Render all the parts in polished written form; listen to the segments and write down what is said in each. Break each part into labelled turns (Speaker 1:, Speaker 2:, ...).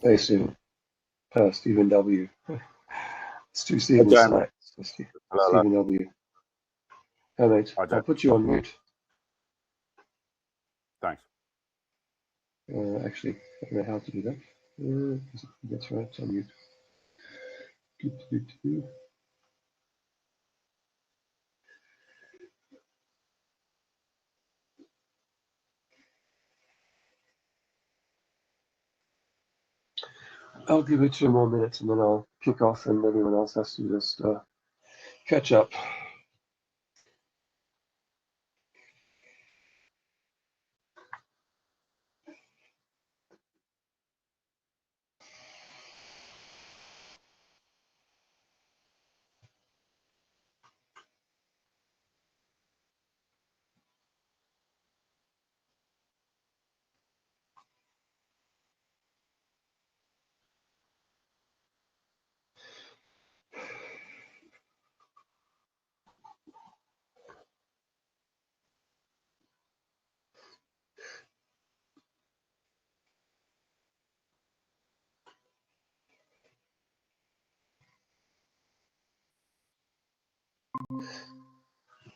Speaker 1: Hey, Stephen. Stephen W. It's two
Speaker 2: Hey,
Speaker 1: Stevens
Speaker 2: James.
Speaker 1: tonight. So
Speaker 2: Hello.
Speaker 1: Stephen W. Hey, mate.
Speaker 2: Hi,
Speaker 1: I'll
Speaker 2: James.
Speaker 1: put you on mute.
Speaker 2: Thanks.
Speaker 1: Actually, I don't know how to do that. That's right, it's on mute. I'll give it 2 more minutes and then I'll kick off and everyone else has to just catch up.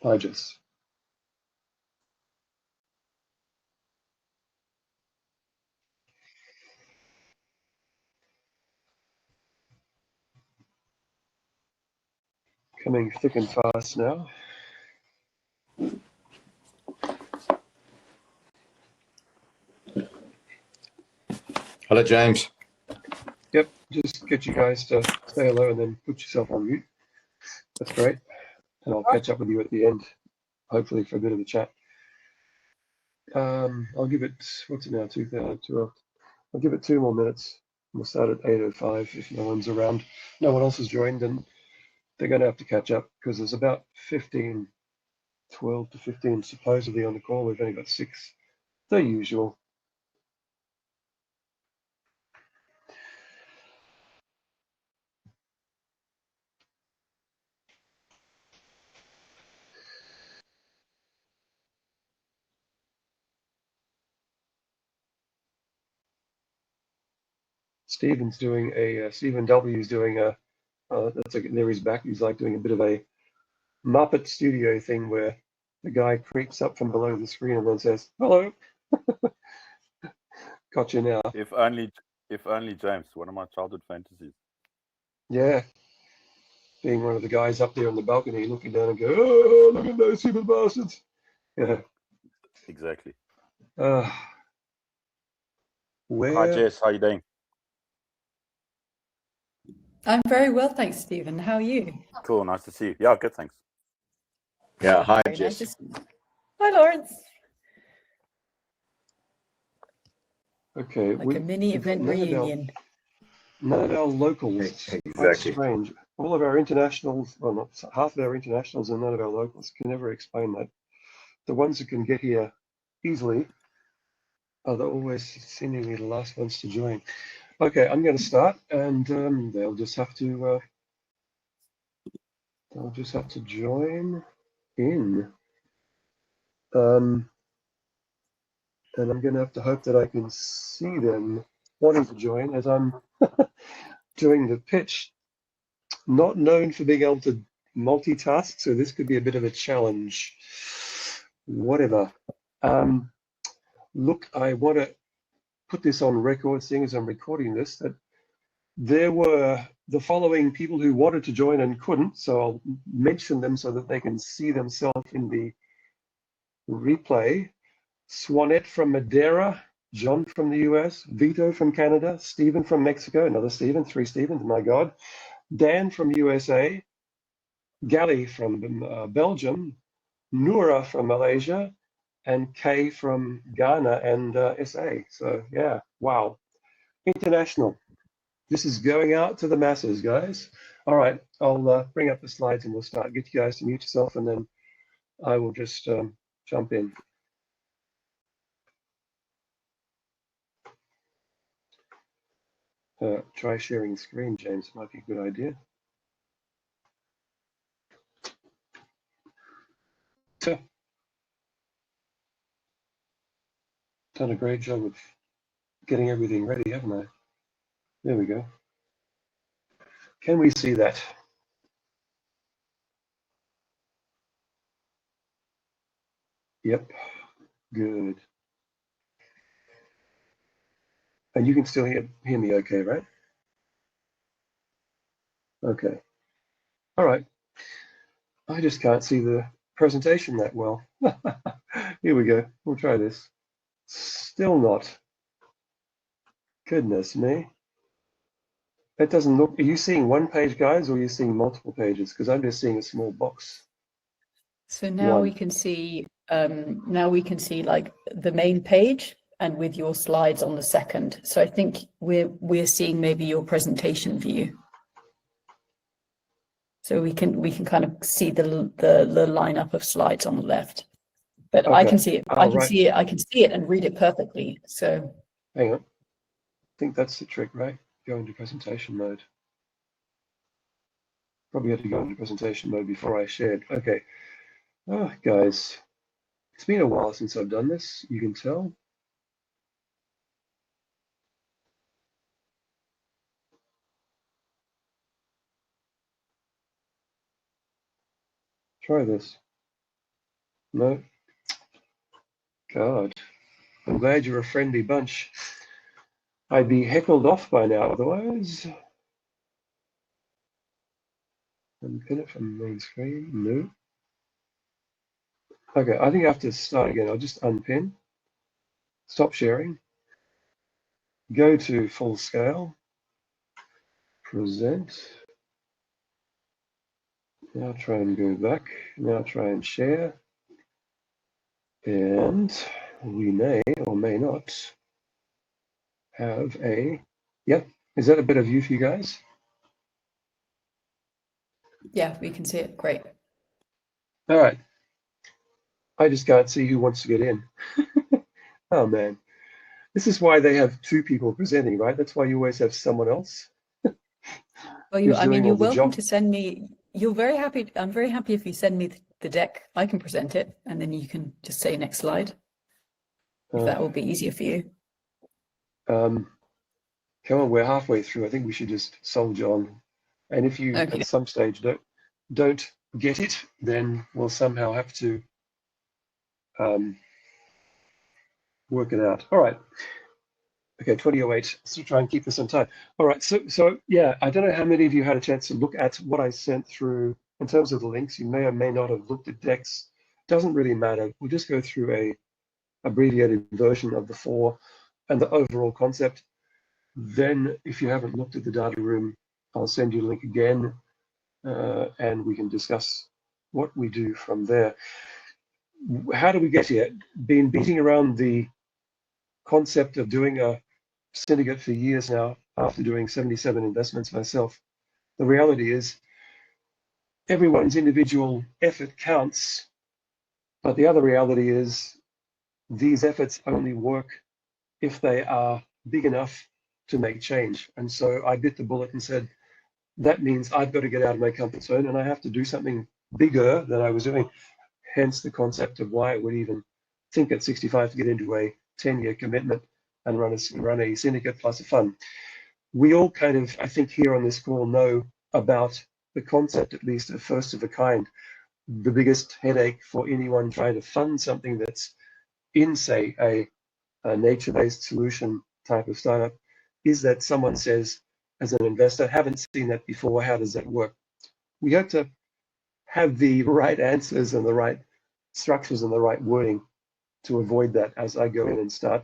Speaker 1: Hi, Jess. Coming thick and fast now.
Speaker 3: Hello, James.
Speaker 1: Yep, just get you guys to say hello and then put yourself on mute. That's great. And I'll catch up with you at the end, hopefully for a bit of a chat. I'll give it, what's it now, 2:12. I'll give it 2 more minutes. We'll start at 8:05 if no one's around. No one else has joined, and they're going to have to catch up because there's about 12 to 15 supposedly on the call. We've only got 6, the usual. Stephen W is doing a, there he's back. He's like doing a bit of a Muppet Studio thing where the guy creeps up from below the screen and then says, hello. Got you now.
Speaker 2: If only James, one of my childhood fantasies.
Speaker 1: Yeah. Being one of the guys up there on the balcony looking down and go, oh, look at those stupid bastards. Yeah.
Speaker 2: Exactly.
Speaker 1: Where?
Speaker 2: Hi, Jess. How you doing?
Speaker 4: I'm very well, thanks, Stephen. How are you?
Speaker 2: Cool. Nice to see you. Yeah, good. Thanks.
Speaker 3: Yeah, hi,
Speaker 4: Very
Speaker 3: Jess.
Speaker 4: nice. Hi, Lawrence.
Speaker 1: Okay.
Speaker 4: Like a mini event reunion.
Speaker 1: None of our locals.
Speaker 3: Exactly.
Speaker 1: Quite strange. All of our internationals, well, not half of our internationals and none of our locals can never explain that. The ones who can get here easily are always seemingly the last ones to join. Okay, I'm going to start, and they'll just have to join in. And I'm going to have to hope that I can see them wanting to join as I'm doing the pitch. Not known for being able to multitask, so this could be a bit of a challenge. Whatever. Look, I want to put this on record, seeing as I'm recording this, that there were the following people who wanted to join and couldn't, so I'll mention them so that they can see themselves in the replay. Swanette from Madeira, John from the US, Vito from Canada, Stephen from Mexico, another Stephen, 3 Stephens, my God, Dan from USA, Gally from Belgium, Noura from Malaysia, and Kay from Ghana and SA. So yeah, wow. International. This is going out to the masses, guys. All right, I'll bring up the slides and we'll start. Get you guys to mute yourself, and then I will just jump in. Try sharing screen, James. Might be a good idea. So, done a great job of getting everything ready, haven't I? There we go. Can we see that? Yep, good. And you can still hear me okay, right? Okay. All right. I just can't see the presentation that well. Here we go. We'll try this. Still not. Goodness me. That doesn't look, are you seeing one page, guys, or are you seeing multiple pages? Because I'm just seeing a small box.
Speaker 4: So now we can see like the main page and with your slides on the second. So I think we're seeing maybe your presentation view. So we can kind of see the lineup of slides on the left. But okay. I can see it. I can see it and read it perfectly. So
Speaker 1: hang on. I think that's the trick, right? Go into presentation mode. Probably had to go into presentation mode before I shared. Okay. Oh, guys, it's been a while since I've done this. You can tell. Try this. No. God. I'm glad you're a friendly bunch. I'd be heckled off by now otherwise. Unpin it from the main screen. No. Okay, I think I have to start again. I'll just unpin. Stop sharing. Go to full scale. Present. Now try and go back. Now try and share. And we may or may not have a, yep. Is that a better view for you guys?
Speaker 4: Yeah, we can see it. Great.
Speaker 1: All right. I just can't see who wants to get in. Oh man. This is why they have two people presenting, right? That's why you always have someone else.
Speaker 4: Well, you're welcome to send me. You're very happy. I'm very happy if you send me the deck. I can present it, and then you can just say next slide. If that will be easier for you.
Speaker 1: Come on, we're halfway through. I think we should just soldier on. And if you at some stage don't get it, then we'll somehow have to work it out. All right. Okay, 20:08. Let's try and keep this on time. All right, so yeah, I don't know how many of you had a chance to look at what I sent through in terms of the links. You may or may not have looked at decks. Doesn't really matter. We'll just go through a abbreviated version of the four and the overall concept. Then, if you haven't looked at the data room, I'll send you a link again, and we can discuss what we do from there. How do we get here? Been beating around the concept of doing a syndicate for years now, after doing 77 investments myself. The reality is everyone's individual effort counts, but the other reality is these efforts only work if they are big enough to make change. And so I bit the bullet and said, that means I've got to get out of my comfort zone and I have to do something bigger than I was doing. Hence the concept of why I would even think at 65 to get into a 10-year commitment and run a syndicate plus a fund. We all kind of, I think here on this call, know about the concept, at least, of first of a kind. The biggest headache for anyone trying to fund something that's in, say, a nature-based solution type of startup is that someone says, as an investor, haven't seen that before, how does that work? We have to have the right answers and the right structures and the right wording to avoid that as I go in and start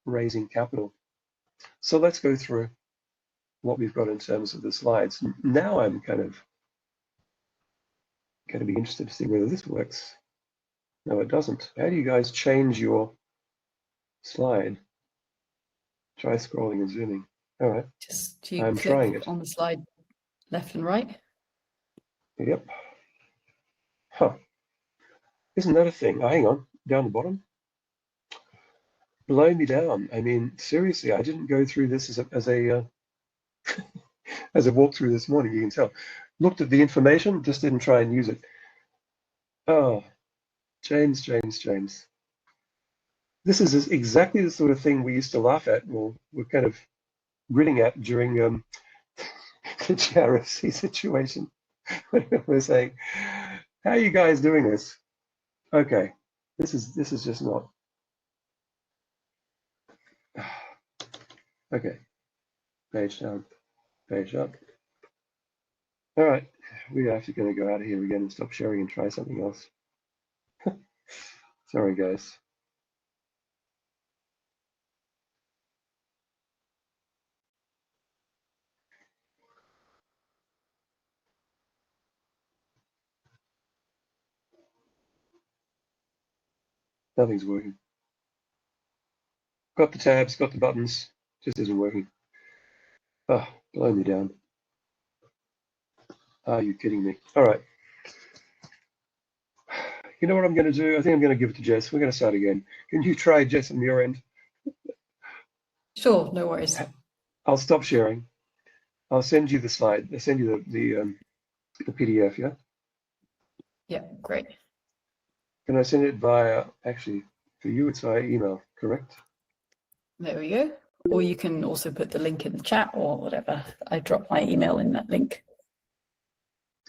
Speaker 1: raising capital. So let's go through what we've got in terms of the slides. Now I'm kind of going to be interested to see whether this works. No, it doesn't. How do you guys change your slide? Try scrolling and zooming. All right.
Speaker 4: Just I'm trying it on the slide, left and right.
Speaker 1: Yep. Huh. Isn't that a thing? Oh, hang on. down the bottom. Blow me down. I mean, seriously, I didn't go through this as a as a walkthrough this morning. You can tell. Looked at the information, just didn't try and use it. Oh, James. This is exactly the sort of thing we used to laugh at, or we're kind of grinning at during the GRFC situation. We're saying, "How are you guys doing this?" Okay, this is just not. Okay, page down, page up. All right, we are actually going to go out of here again and stop sharing and try something else. Sorry, guys. Nothing's working. Got the tabs, got the buttons, just isn't working. Oh, blow me down. Are you kidding me? All right. You know what I'm going to do? I think I'm going to give it to Jess. We're going to start again. Can you try, Jess, on your end?
Speaker 4: Sure, no worries.
Speaker 1: I'll stop sharing. I'll send you the slide. I'll send you the PDF, yeah?
Speaker 4: Yeah, great.
Speaker 1: Can I send it via, actually, for you, it's via email, correct?
Speaker 4: There we go. Or you can also put the link in the chat or whatever. I dropped my email in that link.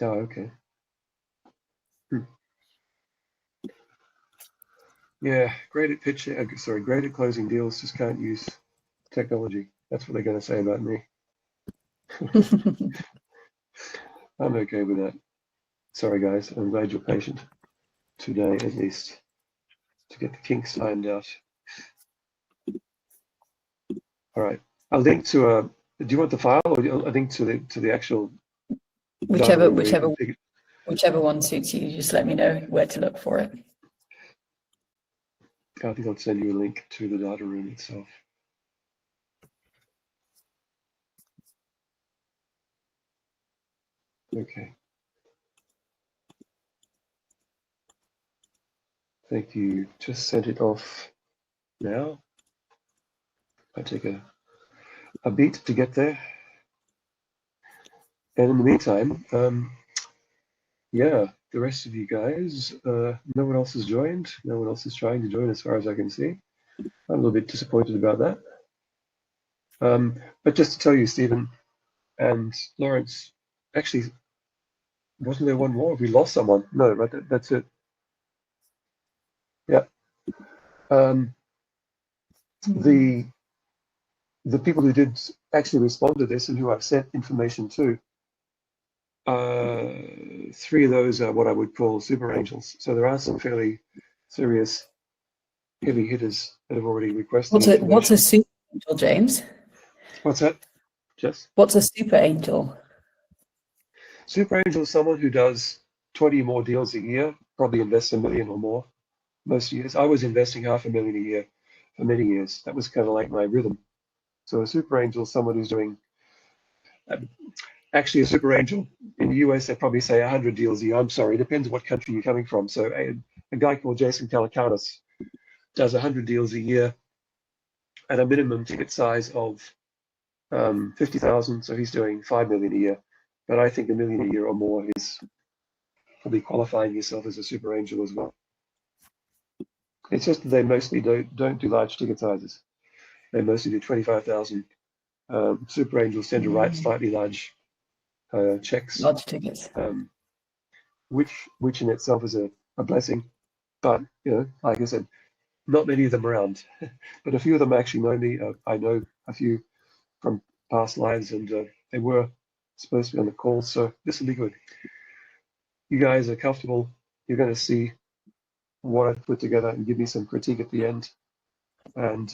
Speaker 1: Oh, okay. Yeah, great at pitching, sorry, great at closing deals, just can't use technology. That's what they're going to say about me. I'm okay with that. Sorry, guys. I'm glad you're patient today, at least, to get the kinks ironed out. All right. I'll link to do you want the file or a link to the actual?
Speaker 4: Whichever one suits you. Just let me know where to look for it.
Speaker 1: I think I'll send you a link to the data room itself. Okay. Thank you. Just sent it off now. I take a beat to get there. And in the meantime, yeah, the rest of you guys, no one else has joined. No one else is trying to join as far as I can see. I'm a little bit disappointed about that. But just to tell you, Stephen and Lawrence, actually, wasn't there one more? We lost someone. No, right, that's it. Yeah. The people who did actually respond to this and who I've sent information to, 3 of those are what I would call super angels. So there are some fairly serious heavy hitters that have already requested.
Speaker 4: What's a super angel, James?
Speaker 1: What's that, Jess?
Speaker 4: What's a super angel?
Speaker 1: Super angel is someone who does 20 more deals a year, probably invests $1 million or more most years. I was investing $500,000 a year for many years. That was kind of like my rhythm. So a super angel is someone who's doing, actually a super angel in the US, they probably say 100 deals a year. I'm sorry, it depends what country you're coming from. So a guy called Jason Calacanis does 100 deals a year at a minimum ticket size of 50,000. So he's doing $5 million a year. But I think $1 million a year or more is probably qualifying yourself as a super angel as well. It's just that they mostly don't do large ticket sizes. They mostly do 25,000. Super angels tend to write slightly large checks.
Speaker 4: Large tickets.
Speaker 1: Which in itself is a blessing. But, you know, like I said, not many of them around. But a few of them actually know me. I know a few from past lives, and they were supposed to be on the call. So this will be good. You guys are comfortable. You're going to see what I've put together and give me some critique at the end. And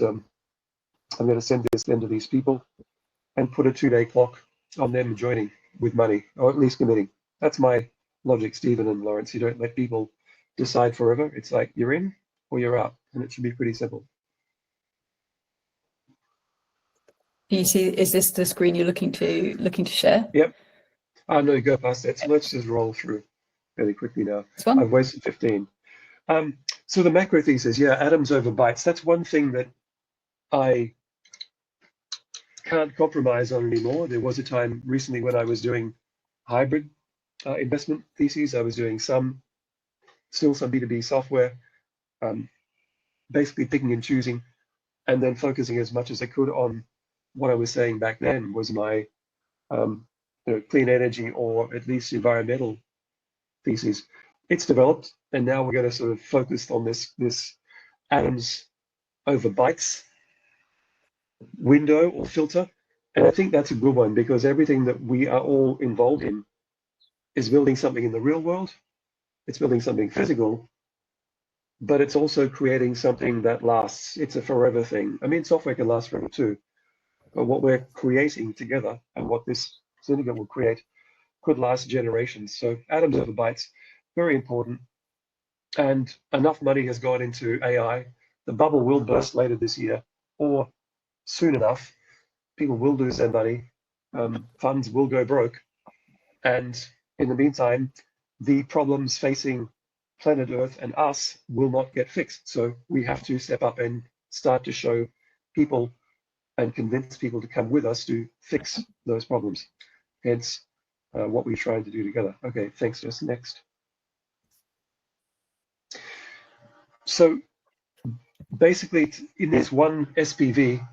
Speaker 1: I'm going to send this then to these people and put a 2-day clock on them joining with money, or at least committing. That's my logic, Stephen and Lawrence. You don't let people decide forever. It's like you're in or you're out, and it should be pretty simple.
Speaker 4: Do you see? Is this the screen you're looking to share?
Speaker 1: Yep. No, go past that. So let's just roll through fairly quickly now.
Speaker 4: This one?
Speaker 1: I've wasted 15. So the macro thesis, yeah, atoms over bytes. That's one thing that I can't compromise on anymore. There was a time recently when I was doing hybrid investment theses. I was doing still some B2B software, basically picking and choosing, and then focusing as much as I could on what I was saying back then was my clean energy or at least environmental theses. It's developed, and now we're going to sort of focus on this atoms over bytes window or filter. And I think that's a good one because everything that we are all involved in is building something in the real world. It's building something physical, but it's also creating something that lasts. It's a forever thing. I mean, software can last forever too, but what we're creating together and what this syndicate will create could last generations. So atoms over bytes, very important. And enough money has gone into AI. The bubble will burst later this year or soon enough. People will lose their money. Funds will go broke. And in the meantime, the problems facing planet Earth and us will not get fixed. So we have to step up and start to show people and convince people to come with us to fix those problems. Hence, what we're trying to do together. Okay, thanks, Jess. Next. So basically, in this one SPV,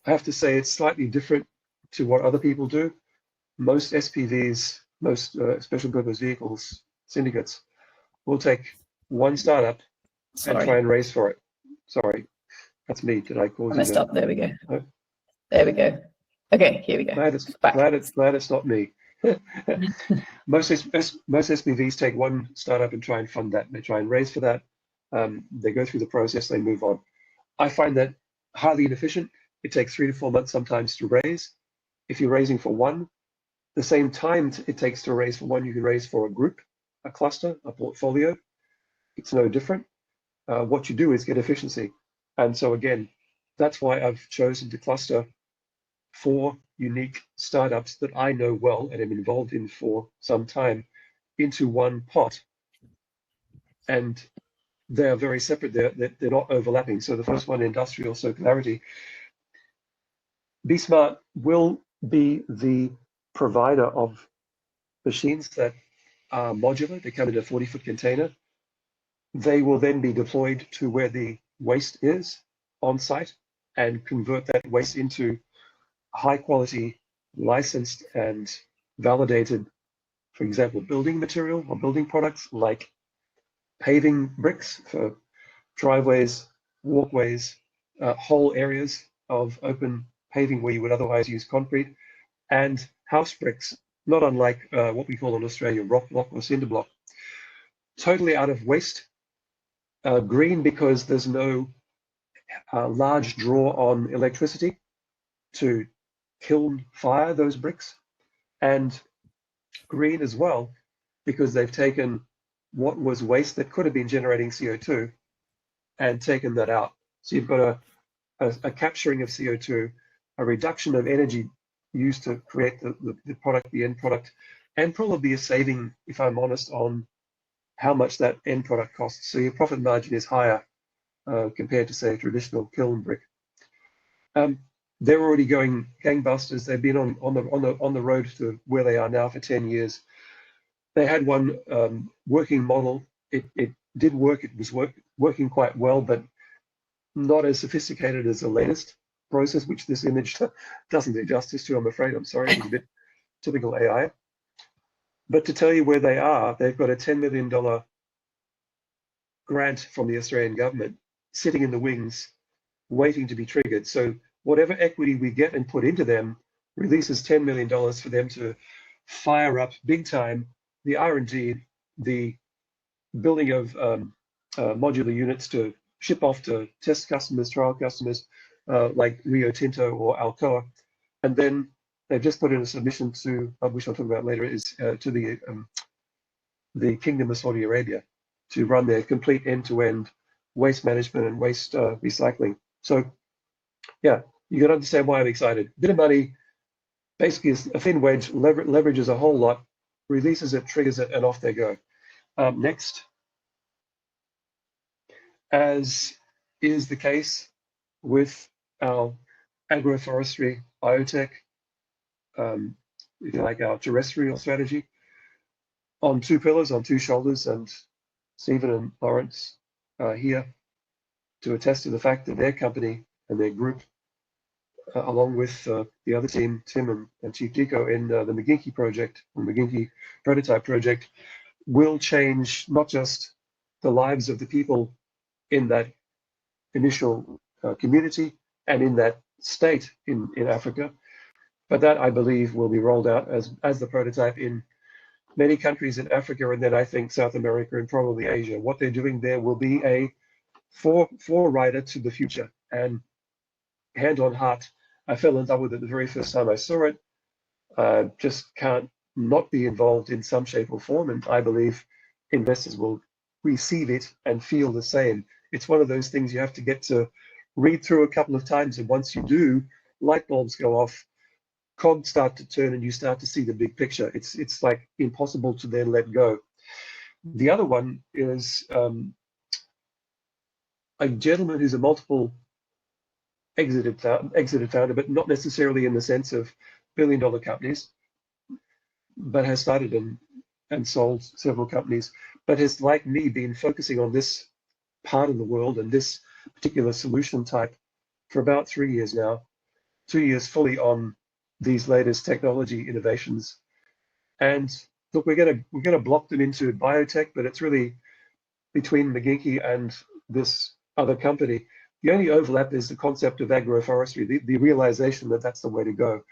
Speaker 1: I have to say it's slightly different to what other people do. Most SPVs, most special purpose vehicles, syndicates, will take one startup and try and raise for it. Sorry, that's me. Did I cause you? I
Speaker 4: messed up. There we go. Oh. There we go. Okay, here we go.
Speaker 1: Glad it's not me. Most SPVs take one startup and try and fund that. They try and raise for that. They go through the process, they move on. I find that highly inefficient. It takes 3 to 4 months sometimes to raise. If you're raising for one, the same time it takes to raise for one, you can raise for a group, a cluster, a portfolio. It's no different. What you do is get efficiency. And so again, that's why I've chosen to cluster 4 unique startups that I know well and am involved in for some time into one pot. And they are very separate. They're not overlapping. So the first one, industrial circularity. BeSmart will be the provider of machines that are modular. They come in a 40-foot container. They will then be deployed to where the waste is on site and convert that waste into high quality, licensed and validated, for example, building material or building products like paving bricks for driveways, walkways, whole areas of open paving where you would otherwise use concrete, and house bricks, not unlike what we call in Australia rock block or cinder block. Totally out of waste. Green because there's no large draw on electricity to kiln fire those bricks, and green as well because they've taken what was waste that could have been generating CO2 and taken that out. So you've got a capturing of CO2, a reduction of energy used to create the product, the end product, and probably a saving, if I'm honest, on how much that end product costs. So your profit margin is higher compared to, say, a traditional kiln brick. They're already going gangbusters. They've been on the road to where they are now for 10 years. They had one working model. It did work. It was working quite well, but not as sophisticated as the latest process, which this image doesn't do justice to, I'm afraid. I'm sorry, it was a bit typical AI. But to tell you where they are, they've got a $10 million grant from the Australian government sitting in the wings, waiting to be triggered. So whatever equity we get and put into them releases $10 million for them to fire up big time the R&D, the building of modular units to ship off to test customers, trial customers like Rio Tinto or Alcoa. And then they've just put in a submission to, which I'll talk about later, is to the Kingdom of Saudi Arabia to run their complete end-to-end waste management and waste recycling. So yeah, you can understand why I'm excited. Bit of money, basically is a thin wedge, leverages a whole lot, releases it, triggers it, and off they go. Next. as is the case with our agroforestry, biotech, if you like, our terrestrial strategy, on two pillars, on two shoulders, and Stephen and Lawrence are here to attest to the fact that their company and their group, along with the other team, Tim and Chief Deco, in the McGinkey project, the McGinkey prototype project, will change not just the lives of the people in that initial community and in that state in Africa, but that, I believe, will be rolled out as the prototype in many countries in Africa, and then I think South America and probably Asia. What they're doing there will be a forerunner to the future. And hand on heart, I fell in love with it the very first time I saw it. Just can't not be involved in some shape or form, and I believe investors will receive it and feel the same. It's one of those things you have to get to read through a couple of times, and once you do, light bulbs go off, cogs start to turn, and you start to see the big picture. It's like impossible to then let go. The other one is a gentleman who's a multiple exited founder, but not necessarily in the sense of billion-dollar companies, but has started and sold several companies, but has, like me, been focusing on this part of the world and this particular solution type for about 3 years now, 2 years fully on these latest technology innovations. And look, we're gonna block them into biotech, but it's really between McGinkey and this other company. The only overlap is the concept of agroforestry, the realization that that's the way to go.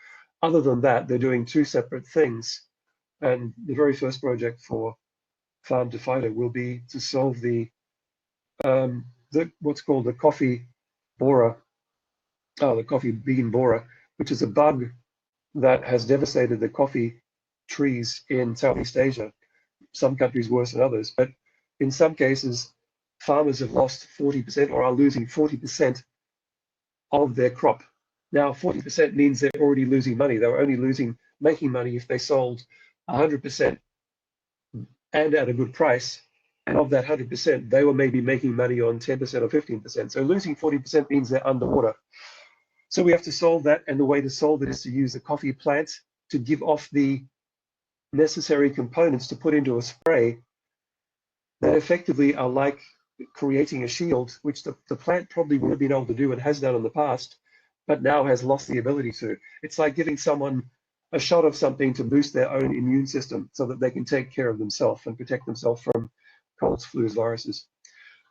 Speaker 1: Other than that, they're doing two separate things. And the very first project for Farm to Fido will be to solve the what's called the coffee borer, the coffee bean borer, which is a bug that has devastated the coffee trees in Southeast Asia. Some countries worse than others, but in some cases, farmers have lost 40% or are losing 40% of their crop. Now, 40% means they're already losing money. They were only making money if they sold 100% and at a good price. And of that 100%, they were maybe making money on 10% or 15%. So losing 40% means they're underwater. So we have to solve that, and the way to solve it is to use the coffee plant to give off the necessary components to put into a spray that effectively are like creating a shield, which the plant probably would have been able to do and has done in the past, but now has lost the ability to. It's like giving someone a shot of something to boost their own immune system so that they can take care of themselves and protect themselves from colds, flus, viruses.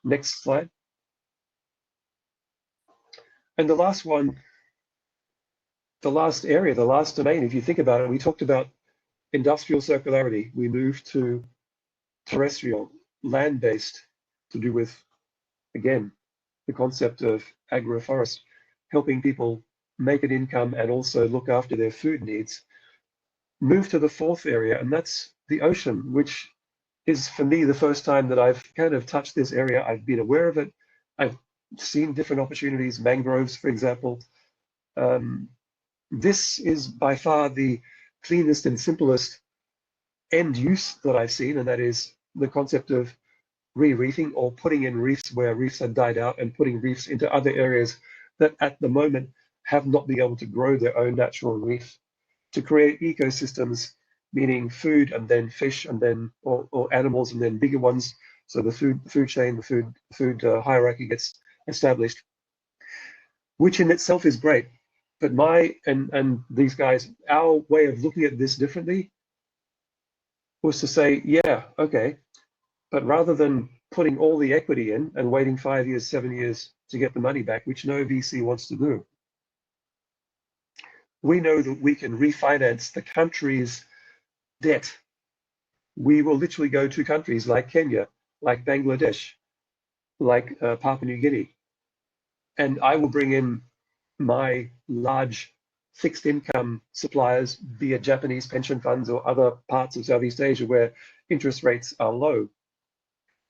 Speaker 1: Next slide. And the last one, the last area, the last domain, if you think about it, we talked about industrial circularity. We moved to terrestrial, land-based, to do with, again, the concept of agroforest, helping people make an income and also look after their food needs. Move to the fourth area, and that's the ocean, which is, for me, the first time that I've kind of touched this area. I've been aware of it. I've seen different opportunities, mangroves, for example. This is by far the cleanest and simplest end use that I've seen, and that is the concept of re-reefing, or putting in reefs where reefs have died out and putting reefs into other areas that at the moment have not been able to grow their own natural reef, to create ecosystems, meaning food and then fish and then or animals and then bigger ones. So the food chain, the food hierarchy gets established, which in itself is great. But my and these guys, our way of looking at this differently was to say, yeah, okay, but rather than putting all the equity in and waiting 5 years, 7 years to get the money back, which no VC wants to do, we know that we can refinance the country's debt. We will literally go to countries like Kenya, like Bangladesh, like Papua New Guinea, and I will bring in my large fixed income suppliers, be it Japanese pension funds or other parts of Southeast Asia where interest rates are low.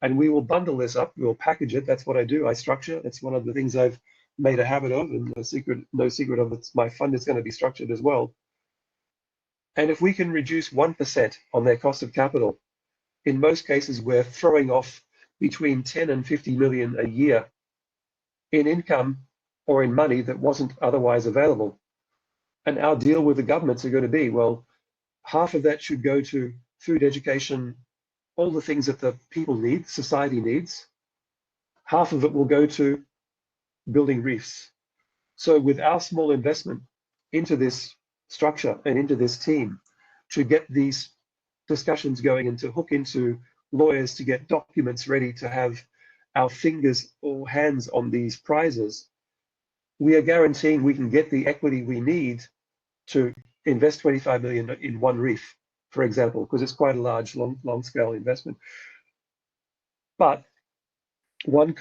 Speaker 1: And we will bundle this up, we'll package it. That's what I do, I structure. That's one of the things I've made a habit of, and no secret of it, my fund is going to be structured as well. And if we can reduce 1% on their cost of capital, in most cases we're throwing off between 10 and 50 million a year in income or in money that wasn't otherwise available. And our deal with the governments are going to be, well, half of that should go to food, education, all the things that the people need, society needs. Half of it will go to building reefs. So with our small investment into this structure and into this team to get these discussions going and to hook into lawyers to get documents ready to have our fingers or hands on these prizes, we are guaranteeing we can get the equity we need to invest 25 million in one reef, for example, because it's quite a large, long scale investment. But 1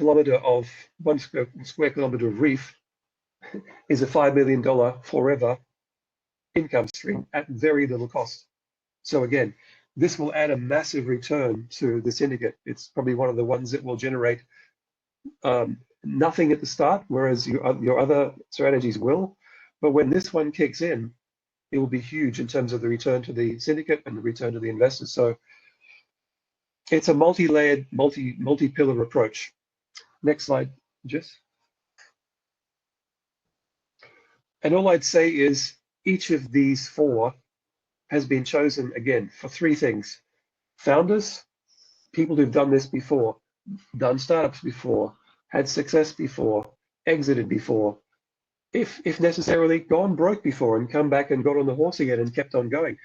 Speaker 1: square kilometer of reef is a $5 million forever income stream at very little cost. So again, this will add a massive return to the syndicate. It's probably one of the ones that will generate nothing at the start, whereas your other strategies will. But when this one kicks in, it will be huge in terms of the return to the syndicate and the return to the investors. So it's a multi-layered, multi-pillar approach. Next slide, Jess. And all I'd say is each of these four has been chosen, again, for three things. Founders, people who've done this before, done startups before, had success before, exited before, if necessarily gone broke before and come back and got on the horse again and kept on going.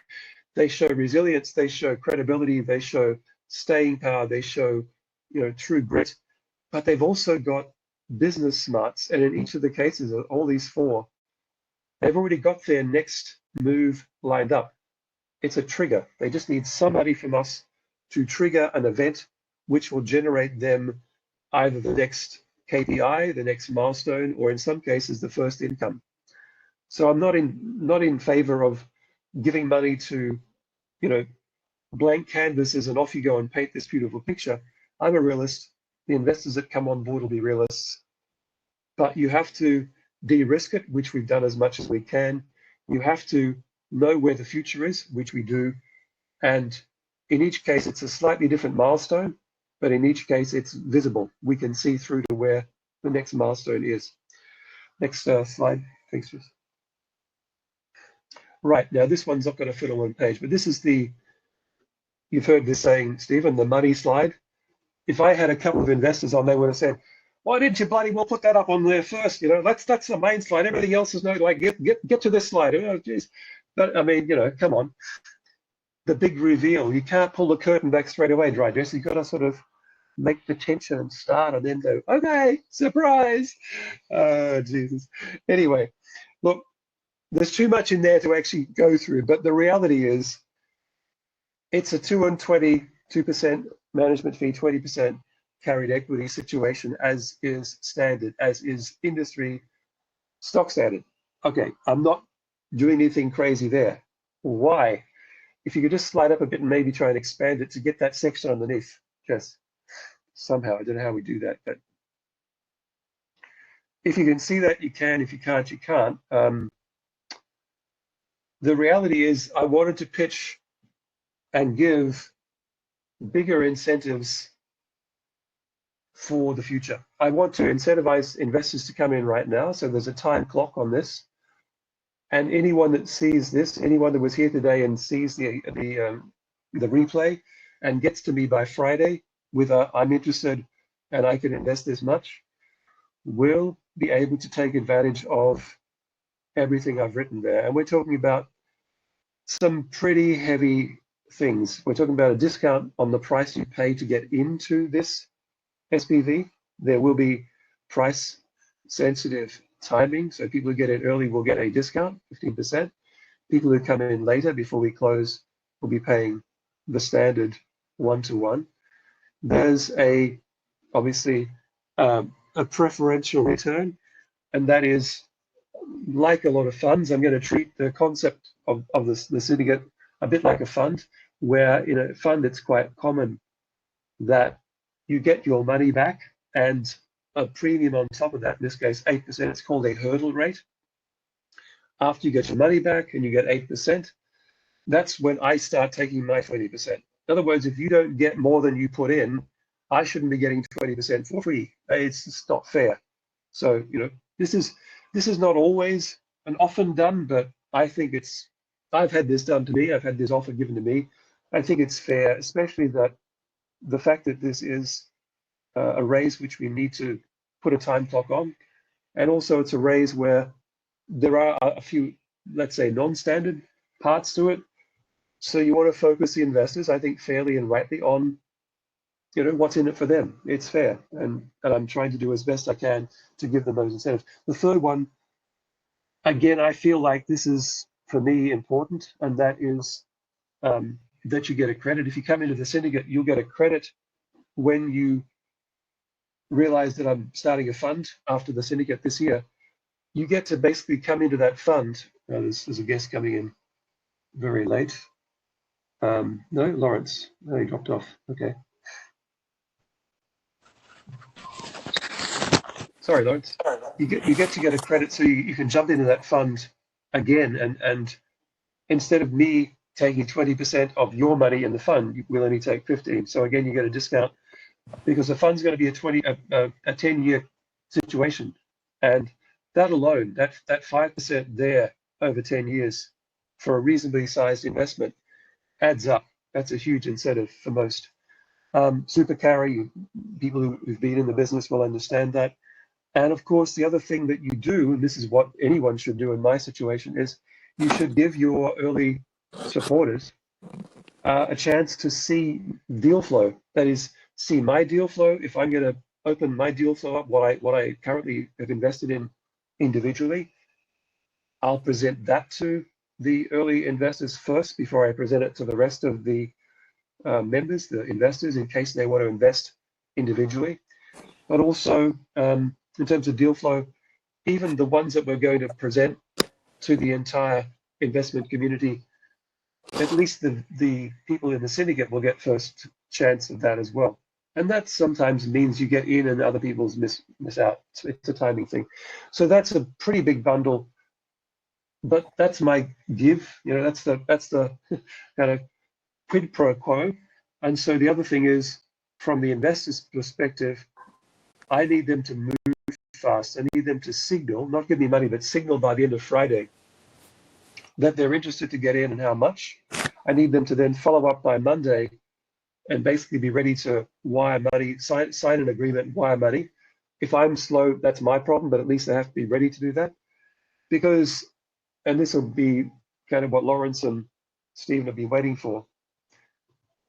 Speaker 1: They show resilience, they show credibility, they show staying power, they show true grit, but they've also got business smarts. And in each of the cases, all these four, they've already got their next move lined up. It's a trigger. They just need somebody from us to trigger an event which will generate them either the next KPI, the next milestone, or in some cases, the first income. So I'm not in favor of giving money to, blank canvases and off you go and paint this beautiful picture. I'm a realist. The investors that come on board will be realists. But you have to de-risk it, which we've done as much as we can. You have to know where the future is, which we do. And in each case, it's a slightly different milestone, but in each case, it's visible. We can see through to where the next milestone is. Next slide, thanks, Chris. Right, now this one's not going to fit on one page, but this is you've heard this saying, Stephen, the money slide. If I had a couple of investors on, they would have said, why didn't you bloody well put that up on there first? That's the main slide. Everything else is no, like, get to this slide. Oh, geez. But I mean, come on. The big reveal, you can't pull the curtain back straight away, Dry Dress. You've got to sort of make the tension and start and then go, okay, surprise. Oh, Jesus. Anyway, look, there's too much in there to actually go through, but the reality is it's a 2% management fee, 20% carried equity situation, as is standard, as is industry stock standard. Okay, I'm not doing anything crazy there. Why? If you could just slide up a bit and maybe try and expand it to get that section underneath, just somehow. I don't know how we do that, but if you can see that, you can. If you can't, you can't. The reality is I wanted to pitch and give bigger incentives for the future. I want to incentivize investors to come in right now. So there's a time clock on this. And anyone that sees this, anyone that was here today and sees the replay and gets to me by Friday with a, I'm interested and I can invest this much, will be able to take advantage of everything I've written there. And we're talking about some pretty heavy things. We're talking about a discount on the price you pay to get into this SPV. There will be price sensitive timing. So people who get in early will get a discount, 15%. People who come in later before we close will be paying the standard 1-to-1. There's obviously a preferential return, and that is, like a lot of funds, I'm going to treat the concept of the syndicate a bit like a fund, where in a fund it's quite common that you get your money back and a premium on top of that, in this case 8%, it's called a hurdle rate. After you get your money back and you get 8%, that's when I start taking my 20%. In other words, if you don't get more than you put in, I shouldn't be getting 20% for free. It's just not fair. So, this is not always and often done, but I think I've had this done to me. I've had this offer given to me. I think it's fair, especially that the fact that this is a raise which we need to put a time clock on. And also it's a raise where there are a few, let's say, non-standard parts to it. So you want to focus the investors, I think, fairly and rightly on, what's in it for them. It's fair. And I'm trying to do as best I can to give them those incentives. The third one, again, I feel like this is, for me, important, and that is that you get a credit. If you come into the syndicate, you'll get a credit when you realize that I'm starting a fund after the syndicate this year. You get to basically come into that fund. There's a guest coming in very late. No, Lawrence. No, he dropped off. Okay. Sorry, Lawrence. You get to get a credit, so you can jump into that fund again, and instead of me taking 20% of your money in the fund, we'll only take 15. So again, you get a discount because the fund's going to be a 10-year situation, and that alone, that 5% there over 10 years for a reasonably sized investment adds up. That's a huge incentive for most. Super carry, people who've been in the business will understand that. And of course, the other thing that you do, and this is what anyone should do in my situation, is you should give your early supporters a chance to see deal flow. That is, see my deal flow. If I'm going to open my deal flow up, what I currently have invested in individually, I'll present that to the early investors first before I present it to the rest of the members, the investors, in case they want to invest individually. But also, in terms of deal flow, even the ones that we're going to present to the entire investment community, at least the people in the syndicate will get first chance of that as well. And that sometimes means you get in and other people's miss out. So it's a timing thing. So that's a pretty big bundle, but that's my give. That's the kind of quid pro quo. And so the other thing is, from the investor's perspective, I need them to move fast. I need them to signal, not give me money, but signal by the end of Friday that they're interested to get in and how much. I need them to then follow up by Monday and basically be ready to wire money, sign an agreement, wire money. If I'm slow, that's my problem, but at least I have to be ready to do that. Because, and this will be kind of what Lawrence and Stephen have been waiting for,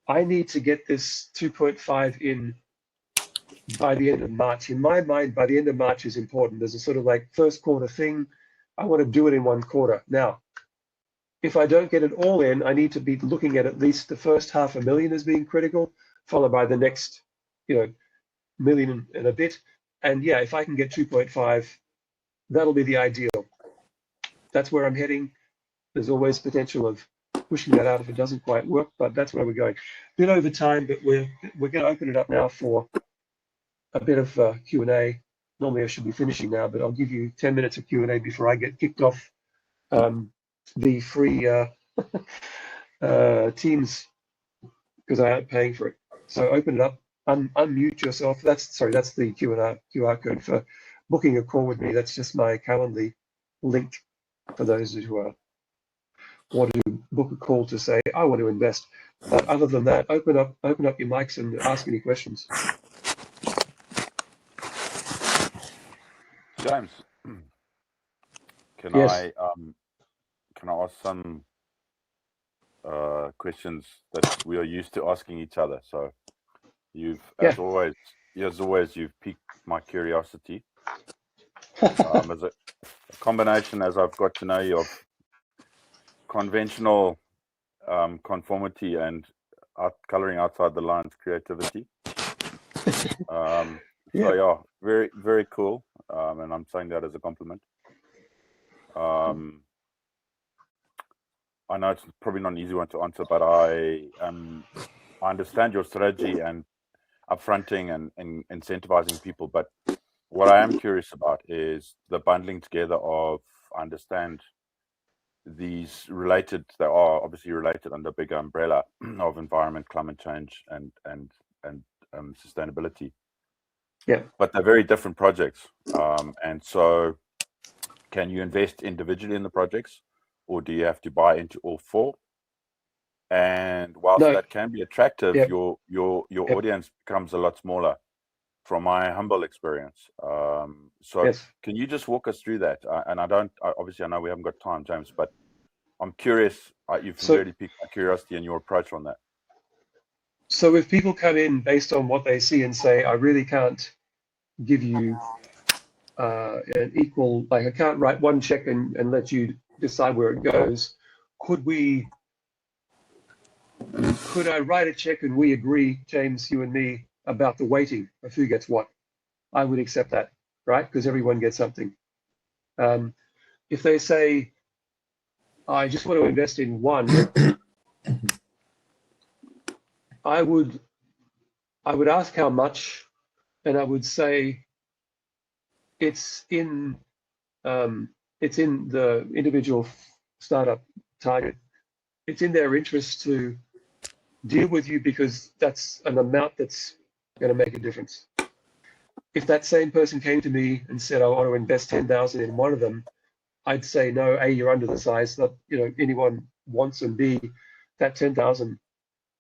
Speaker 1: I need to get this 2.5 in by the end of March. In my mind, by the end of March is important. There's a sort of like first quarter thing. I want to do it in one quarter. Now, if I don't get it all in, I need to be looking at least the first $500,000 as being critical, followed by the next, million and a bit. And yeah, if I can get 2.5, that'll be the ideal. That's where I'm heading. There's always potential of pushing that out if it doesn't quite work, but that's where we're going. A bit over time, but we're going to open it up now for a bit of Q&A. Normally I should be finishing now, but I'll give you 10 minutes of Q&A before I get kicked off the free Teams, because I aren't paying for it. So open it up, unmute yourself. That's the QR code for booking a call with me. That's just my Calendly link for those who want to book a call to say, I want to invest. But other than that, open up your mics and ask any questions.
Speaker 2: James, can
Speaker 1: Yes.
Speaker 2: I ask some questions that we are used to asking each other? So as always, you've piqued my curiosity. As a combination, as I've got to know you, of conventional conformity and coloring outside the lines creativity. So yeah, very, very cool. And I'm saying that as a compliment. I know it's probably not an easy one to answer, but I understand your strategy and upfronting and incentivizing people. But what I am curious about is the bundling together of, I understand these related, they are obviously related under a bigger umbrella of environment, climate change, and sustainability.
Speaker 1: Yeah.
Speaker 2: But they're very different projects. And so can you invest individually in the projects, or do you have to buy into all four? And whilst that can be attractive, your audience becomes a lot smaller, from my humble experience. So can you just walk us through that? And obviously I know we haven't got time, James, but I'm curious. You've really piqued my curiosity in your approach on that.
Speaker 1: So if people come in based on what they see and say, I really can't give you an equal, like I can't write one check and let you decide where it goes, could I write a check and we agree, James, you and me, about the weighting of who gets what? I would accept that, right? Because everyone gets something. If they say, I just want to invest in one, I would ask how much, and I would say it's in the individual startup target. It's in their interest to deal with you because that's an amount that's going to make a difference. If that same person came to me and said, I want to invest 10,000 in one of them, I'd say, no, A, you're under the size that anyone wants, and B, that 10,000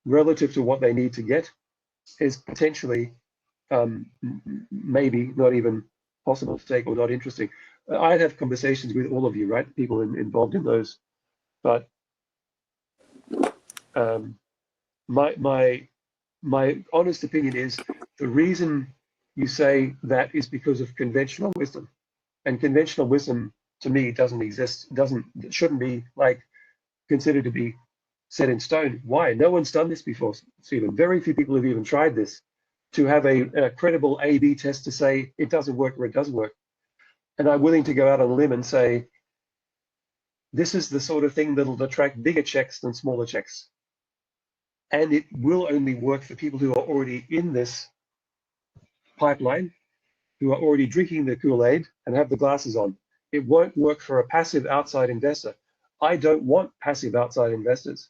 Speaker 1: relative to what they need to get is potentially maybe not even possible to take or not interesting. I'd have conversations with all of you, right? People involved in those, but my honest opinion is the reason you say that is because of conventional wisdom, and conventional wisdom to me doesn't exist. Shouldn't be like considered to be set in stone. Why? No one's done this before, Stephen. Very few people have even tried this, to have a credible A/B test to say it doesn't work or it doesn't work. And I'm willing to go out on a limb and say, this is the sort of thing that'll attract bigger checks than smaller checks. And it will only work for people who are already in this pipeline, who are already drinking the Kool-Aid and have the glasses on. It won't work for a passive outside investor. I don't want passive outside investors.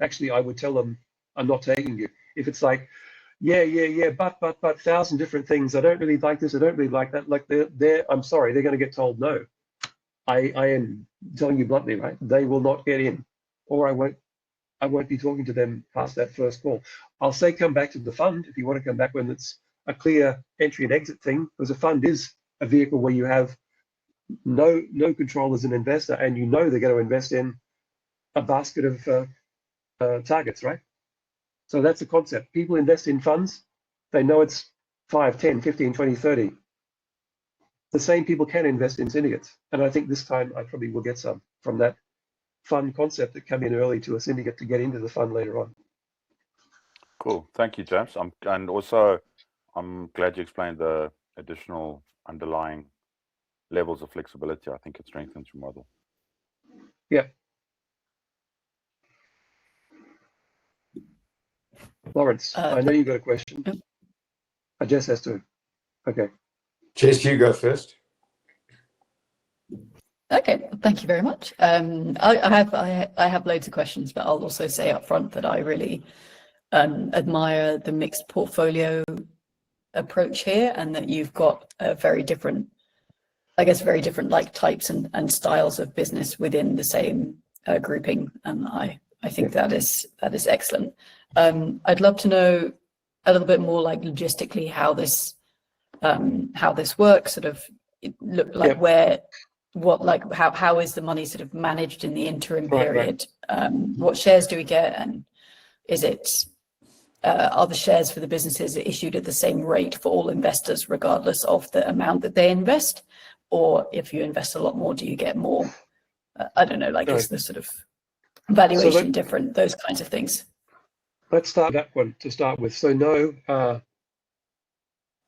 Speaker 1: Actually, I would tell them, I'm not taking you. If it's like, yeah, but 1,000 different things. I don't really like this. I don't really like that. Like I'm sorry, they're going to get told no. I am telling you bluntly, right? They will not get in, or I won't be talking to them past that first call. I'll say come back to the fund if you want to come back when it's a clear entry and exit thing, because a fund is a vehicle where you have no control as an investor, and they're going to invest in a basket of targets, right? So that's the concept. People invest in funds. They know it's 5, 10, 15, 20, 30. The same people can invest in syndicates. And I think this time I probably will get some from that fund concept that come in early to a syndicate to get into the fund later on.
Speaker 2: Cool. Thank you, James. And also, I'm glad you explained the additional underlying levels of flexibility. I think it strengthens your model.
Speaker 1: Yeah. Lawrence, I know you got a question. Jess has to. Okay.
Speaker 3: Jess, you go first.
Speaker 4: Okay, thank you very much. I have loads of questions, but I'll also say up front that I really admire the mixed portfolio approach here, and that you've got a very different like types and styles of business within the same grouping, and I think that is excellent. I'd love to know a little bit more, like logistically, how this works. Sort of look like how is the money sort of managed in the interim period? Right. What shares do we get, and is it are the shares for the businesses issued at the same rate for all investors, regardless of the amount that they invest? Or if you invest a lot more, do you get more? I don't know, like, is the sort of valuation different, those kinds of things?
Speaker 1: Let's start that one to start with. So no,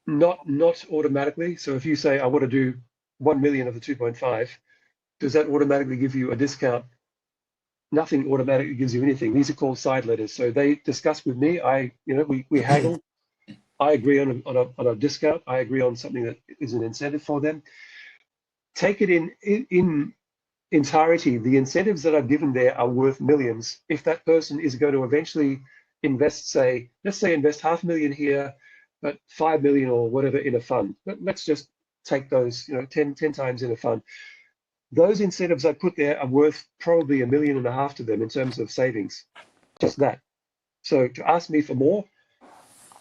Speaker 1: not automatically. So if you say, I want to do 1 million of the 2.5, does that automatically give you a discount? Nothing automatically gives you anything. These are called side letters. So they discuss with me. We haggle. I agree on a discount. I agree on something that is an incentive for them. Take it in entirety. The incentives that I've given there are worth millions. If that person is going to eventually invest, let's say invest 500,000 here, but 5 million or whatever in a fund. Let's just take those, 10 times in a fund. Those incentives I put there are worth probably $1.5 million to them in terms of savings, just that. So to ask me for more,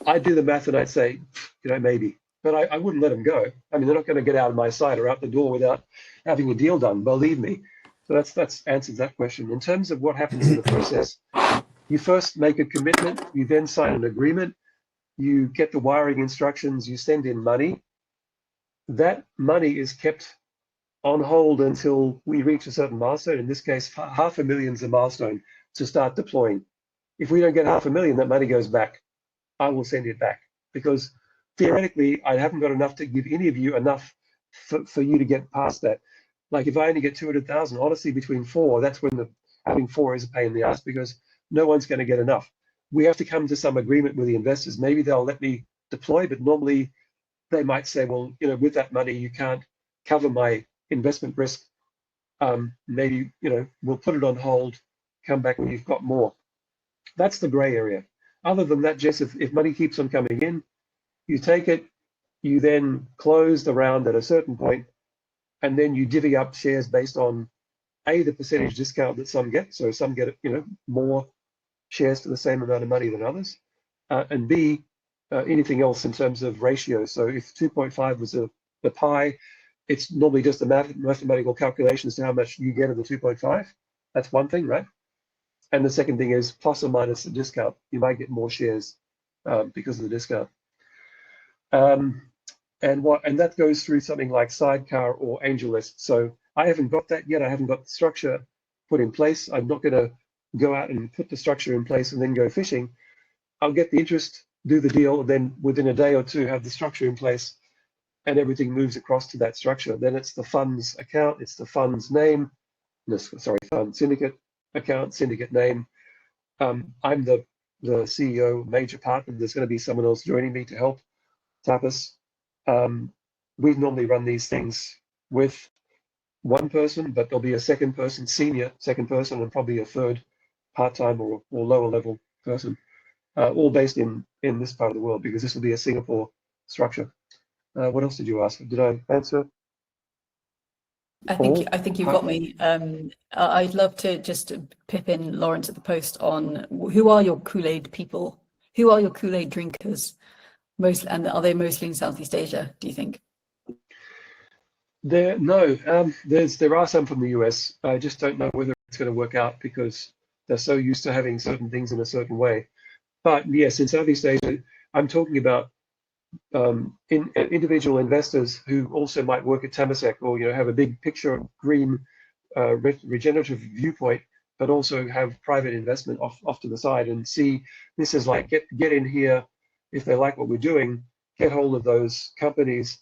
Speaker 1: I'd do the math and I'd say, maybe, but I wouldn't let them go. I mean, they're not going to get out of my sight or out the door without having a deal done, believe me. So that's answers that question. In terms of what happens in the process, you first make a commitment, you then sign an agreement, you get the wiring instructions, you send in money. That money is kept on hold until we reach a certain milestone. In this case, 500,000 is a milestone to start deploying. If we don't get 500,000, that money goes back. I will send it back because theoretically, I haven't got enough to give any of you enough for you to get past that. Like if I only get 200,000, honestly, between four, that's when having four is a pain in the ass because no one's going to get enough. We have to come to some agreement with the investors. Maybe they'll let me deploy, but normally they might say, well, with that money, you can't cover my investment risk. Maybe, we'll put it on hold, come back when you've got more. That's the gray area. Other than that, Jess, if money keeps on coming in, you take it, you then close the round at a certain point, and then you divvy up shares based on A, the percentage discount that some get. So some get, more shares for the same amount of money than others. And B, anything else in terms of ratios. So if 2.5 was the pie, it's normally just a mathematical calculation as to how much you get of the 2.5. That's one thing, right? And the second thing is plus or minus the discount. You might get more shares because of the discount. And that goes through something like sidecar or angel list. So I haven't got that yet. I haven't got the structure put in place. I'm not going to go out and put the structure in place and then go fishing. I'll get the interest, do the deal, and then within a day or two have the structure in place and everything moves across to that structure. Then it's the fund's account, it's the fund's name, fund syndicate account, syndicate name. I'm the CEO, major partner. There's going to be someone else joining me to help Tapas. We normally run these things with one person, but there'll be a second person, senior second person, and probably a third part-time or lower level person, all based in this part of the world because this will be a Singapore structure. What else did you ask? Did I answer?
Speaker 4: I think you've got me. I'd love to just pip in Lawrence at the post on who are your Kool-Aid people? Who are your Kool-Aid drinkers? And are they mostly in Southeast Asia, do you think?
Speaker 1: There are some from the US. I just don't know whether it's going to work out because they're so used to having certain things in a certain way. But yes, in Southeast Asia, I'm talking about individual investors who also might work at Temasek or have a big picture green regenerative viewpoint, but also have private investment off to the side and see this is like get in here if they like what we're doing, get hold of those companies,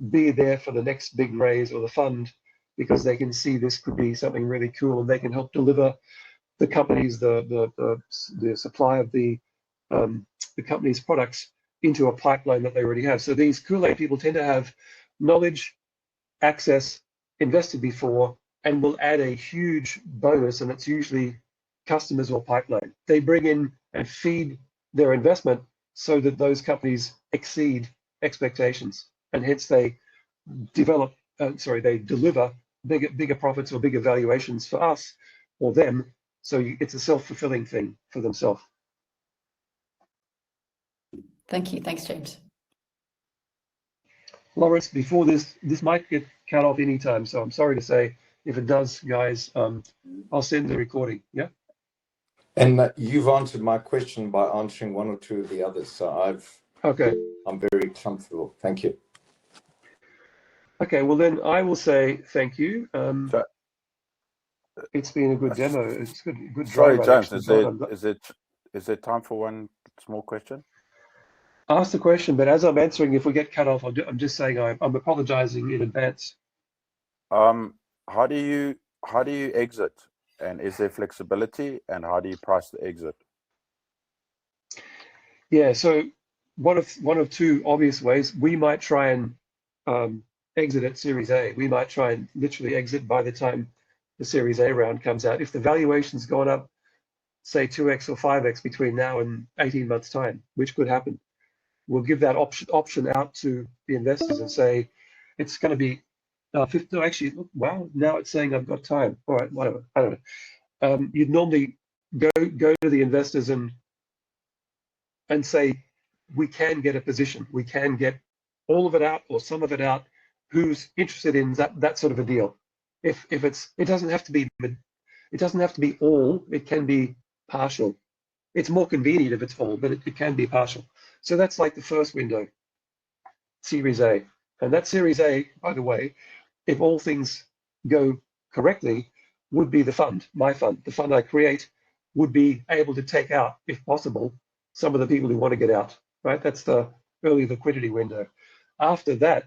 Speaker 1: be there for the next big raise or the fund because they can see this could be something really cool and they can help deliver the companies the supply of the company's products into a pipeline that they already have. So these Kool-Aid people tend to have knowledge, access, invested before, and will add a huge bonus, and it's usually customers or pipeline. They bring in and feed their investment so that those companies exceed expectations, and hence they deliver bigger profits or bigger valuations for us or them. So it's a self-fulfilling thing for themselves.
Speaker 4: Thank you. Thanks, James.
Speaker 1: Lawrence, before this might get cut off anytime, so I'm sorry to say if it does, guys. I'll send the recording. Yeah.
Speaker 3: And you've answered my question by answering one or two of the others, so I'm very comfortable. Thank you.
Speaker 1: Okay. Well, then I will say thank you. It's been a good demo. It's good.
Speaker 2: Sorry, James. Is there time for one small question?
Speaker 1: Ask the question, but as I'm answering, if we get cut off, I'm just saying I'm apologizing in advance.
Speaker 2: How do you exit, and is there flexibility, and how do you price the exit?
Speaker 1: Yeah, so one of two obvious ways. We might try and exit at Series A. We might try and literally exit by the time the Series A round comes out. If the valuation's gone up say 2x or 5x between now and 18 months time, which could happen. We'll give that option out to the investors and say it's going to be 50. No, actually, look, wow, now it's saying I've got time. All right, whatever. I don't know. You'd normally go to the investors and say, we can get a position. We can get all of it out or some of it out. Who's interested in that sort of a deal? If it doesn't have to be all. It can be partial. It's more convenient if it's all, but it can be partial. So that's like the first window, Series A. And that Series A, by the way, if all things go correctly, would be the fund, my fund. The fund I create would be able to take out, if possible, some of the people who want to get out, right? That's the early liquidity window. After that,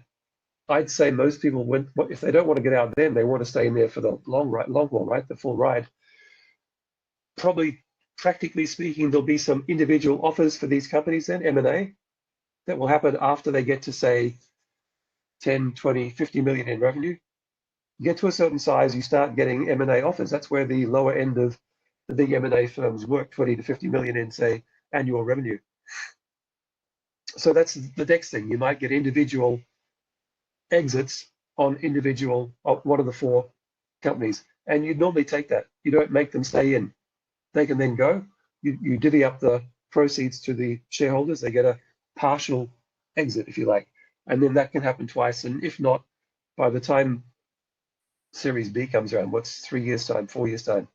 Speaker 1: I'd say most people, if they don't want to get out then, they want to stay in there for the long haul, right? The full ride. Probably, practically speaking, there'll be some individual offers for these companies then, M&A, that will happen after they get to, say, 10, 20, 50 million in revenue. You get to a certain size, you start getting M&A offers. That's where the lower end of the big M&A firms work, 20 to 50 million in, say, annual revenue. So that's the next thing. You might get individual exits on one of the four companies, and you'd normally take that. You don't make them stay in. They can then go. You divvy up the proceeds to the shareholders. They get a partial exit, if you like, and then that can happen twice. And if not, by the time Series B comes around, what's 3 years time, 4 years time,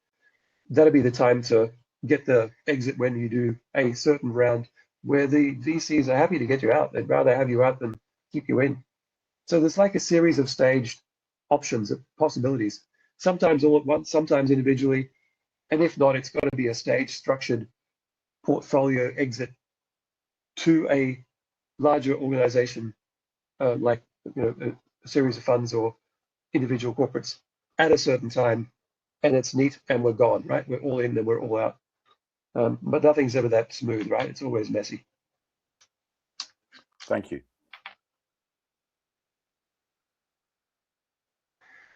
Speaker 1: that'll be the time to get the exit when you do a certain round where the VCs are happy to get you out. They'd rather have you out than keep you in. So there's like a series of staged options, possibilities, sometimes all at once, sometimes individually. And if not, it's got to be a stage structured portfolio exit to a larger organization, like a series of funds or individual corporates at a certain time. And it's neat and we're gone, right? We're all in and we're all out. But nothing's ever that smooth, right? It's always messy.
Speaker 2: Thank you.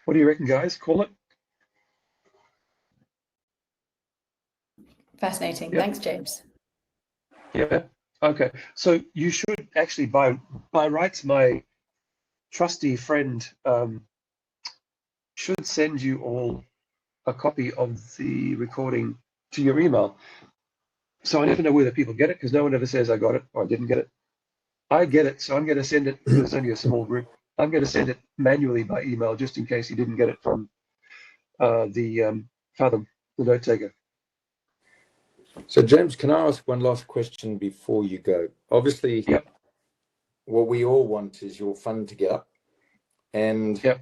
Speaker 1: What do you reckon, guys? Call it?
Speaker 4: Fascinating. Yep. Thanks, James.
Speaker 1: Yeah. Okay. So you should actually, by rights, my trusty friend should send you all a copy of the recording to your email. So I never know whether people get it because no one ever says I got it or I didn't get it. I get it, so I'm going to send it. There's only a small group. I'm going to send it manually by email just in case you didn't get it from the Fathom, the note taker.
Speaker 3: So James, can I ask one last question before you go? Obviously,
Speaker 1: yep.
Speaker 3: What we all want is your fund to get up, and
Speaker 1: yep.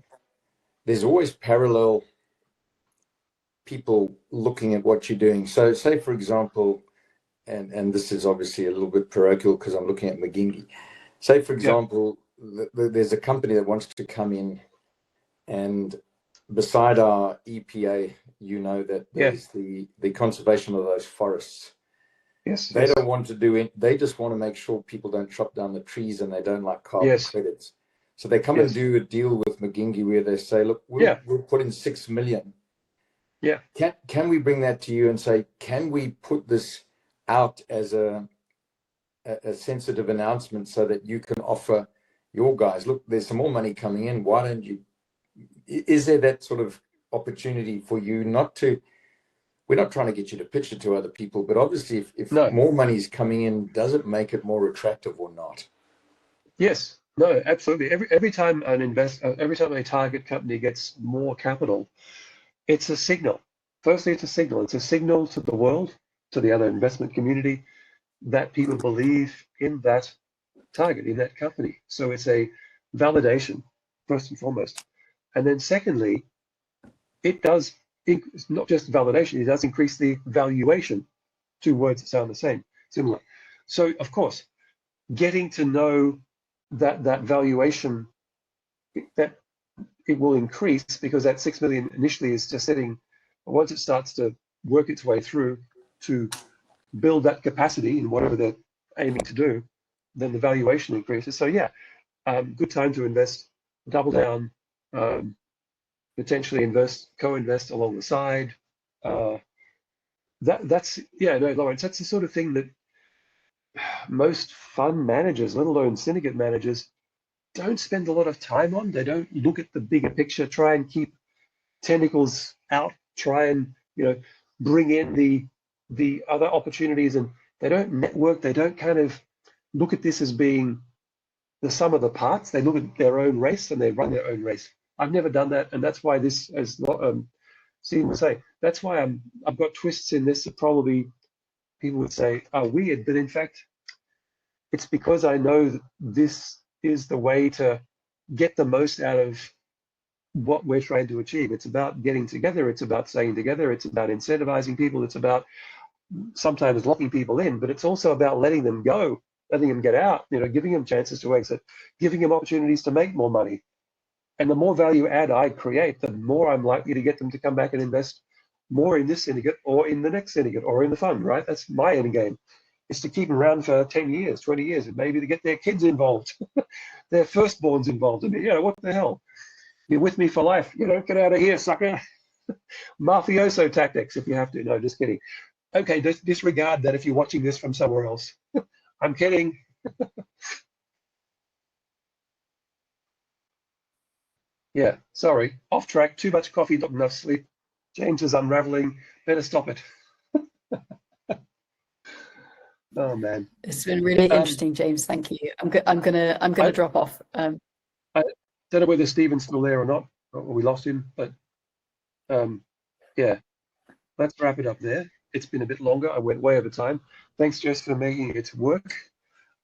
Speaker 3: There's always parallel people looking at what you're doing. So say, for example, and this is obviously a little bit parochial because I'm looking at McGinkey. Say, for example, there's a company that wants to come in, and beside our EPA, you know that there's the conservation of those forests.
Speaker 1: Yes.
Speaker 3: They don't want to do it. They just want to make sure people don't chop down the trees and they don't like carbon credits. So they come and do a deal with McGinkey where they say, look, we'll put in 6 million.
Speaker 1: Yeah.
Speaker 3: Can we bring that to you and say, can we put this out as a sensitive announcement so that you can offer your guys, look, there's some more money coming in. Why don't you, is there that sort of opportunity for you not to, we're not trying to get you to pitch it to other people, but obviously if more money is coming in, does it make it more attractive or not?
Speaker 1: Yes, no, absolutely. Every time every time a target company gets more capital, it's a signal. Firstly, it's a signal. It's a signal to the world, to the other investment community, that people believe in that target, in that company. So it's a validation, first and foremost. And then secondly, it does, it's not just validation, it does increase the valuation. Two words that sound the same, similar. So of course, getting to know that valuation, that it will increase because that 6 million initially is just sitting, once it starts to work its way through to build that capacity in whatever they're aiming to do, then the valuation increases. So yeah, good time to invest, double down, potentially invest, co-invest along the side. that's yeah, no, Lawrence, that's the sort of thing that most fund managers, let alone syndicate managers, don't spend a lot of time on. They don't look at the bigger picture, try and keep tentacles out, try and bring in the other opportunities, and they don't network. They don't kind of look at this as being the sum of the parts. They look at their own race and they run their own race. I've never done that, and that's why this, as Stephen would say, that's why I've got twists in this that probably people would say are weird, but in fact, it's because I know that this is the way to get the most out of what we're trying to achieve. It's about getting together. It's about staying together. It's about incentivizing people. It's about sometimes locking people in, but it's also about letting them go, letting them get out, giving them chances to exit, giving them opportunities to make more money. And the more value add I create, the more I'm likely to get them to come back and invest more in this syndicate or in the next syndicate or in the fund, right? That's my end game. Is to keep them around for 10 years, 20 years, and maybe to get their kids involved, their firstborns involved. What the hell? You're with me for life. Get out of here, sucker. Mafioso tactics, if you have to. No, just kidding. Okay, disregard that if you're watching this from somewhere else. I'm kidding. Yeah, sorry. Off track, too much coffee, not enough sleep. James is unraveling. Better stop it. Oh man,
Speaker 4: it's been really interesting, James. Thank you. I'm gonna drop off.
Speaker 1: I don't know whether Stephen's still there or not, or we lost him, but yeah, let's wrap it up there. It's been a bit longer. I went way over time. Thanks, Jess, for making it work.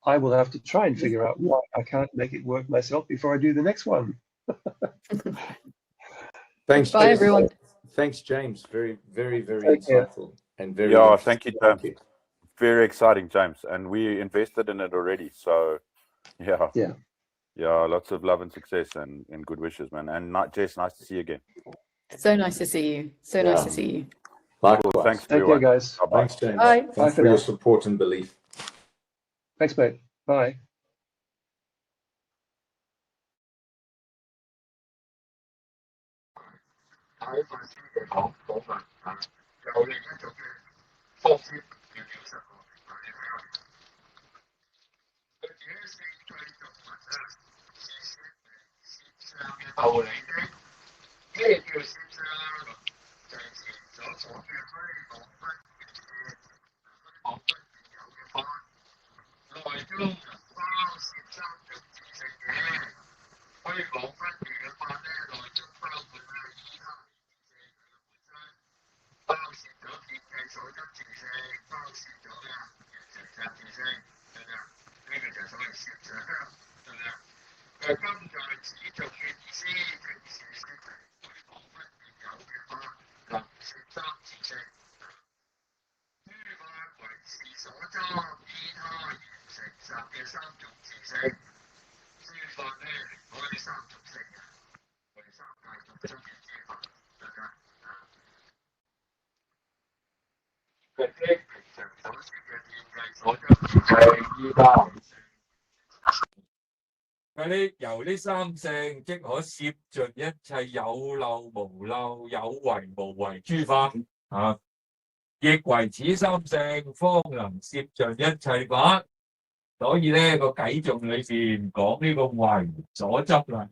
Speaker 1: I will have to try and figure out why I can't make it work myself before I do the next one.
Speaker 3: Thanks,
Speaker 4: bye everyone.
Speaker 3: Thanks, James. Very, very, very insightful and very.
Speaker 2: Yeah, thank you, James. Very exciting, James, and we invested in it already. So, yeah, lots of love and success and good wishes, man. And Jess, nice to see you again.
Speaker 4: So nice to see you. So nice to see you.
Speaker 3: Likewise.
Speaker 2: Cool. Thanks,
Speaker 1: Take care, guys.
Speaker 2: Bye-bye.
Speaker 3: Thanks, James.
Speaker 4: Bye.
Speaker 3: Thanks for your support and belief.
Speaker 1: Thanks, mate. Bye.
Speaker 5: 由呢三性即可攝盡一切有漏無漏、有為無為諸法啊！亦為此三性，方能攝盡一切法。所以咧個偈頌裏邊講呢個為所執啦，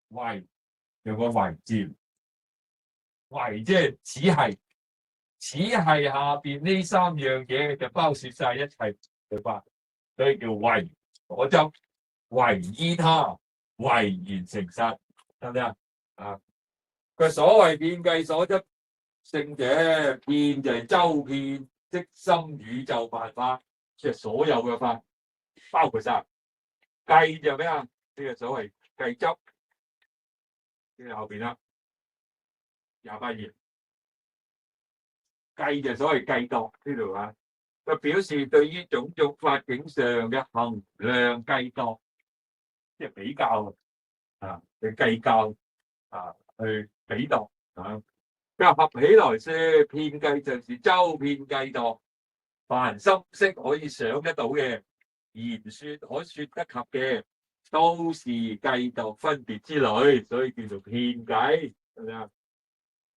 Speaker 5: 為有個為字，為即係此係下邊呢三樣嘢就包攝晒一切嘅法，所以叫為所執。為依他，為完成實，得唔得啊？啊，佢所謂遍計所執性者，遍就係周遍即心宇宙萬法，即係所有嘅法，包括晒。計就咩啊？呢個所謂計執，呢個後邊啦，28頁。計就所謂計度呢度啊，佢表示對於種種法境上嘅衡量計度。即係比較啊，去計較啊，去比度啊。佢話合起來說，遍計就是周遍計度，凡心識可以想得到嘅，言説可説得及嘅，都是計度分別之類，所以叫做遍計，係咪啊？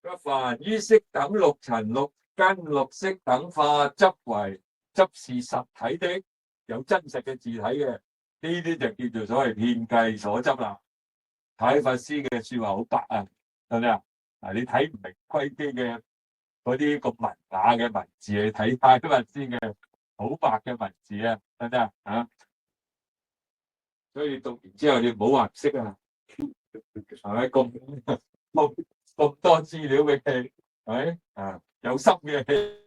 Speaker 5: 佢話凡於識等六塵六跟綠色等化執是實體的，有真實嘅字體嘅，呢啲就叫做所謂遍計所執啦。睇法師嘅説話好白啊，係咪啊？嗱，你睇唔明規基嘅嗰啲咁文雅嘅文字，你睇睇法師嘅好白嘅文字啊，得唔得啊？所以讀完之後你唔好話唔識啊，係咪咁多資料俾你，係咪啊？有心嘅。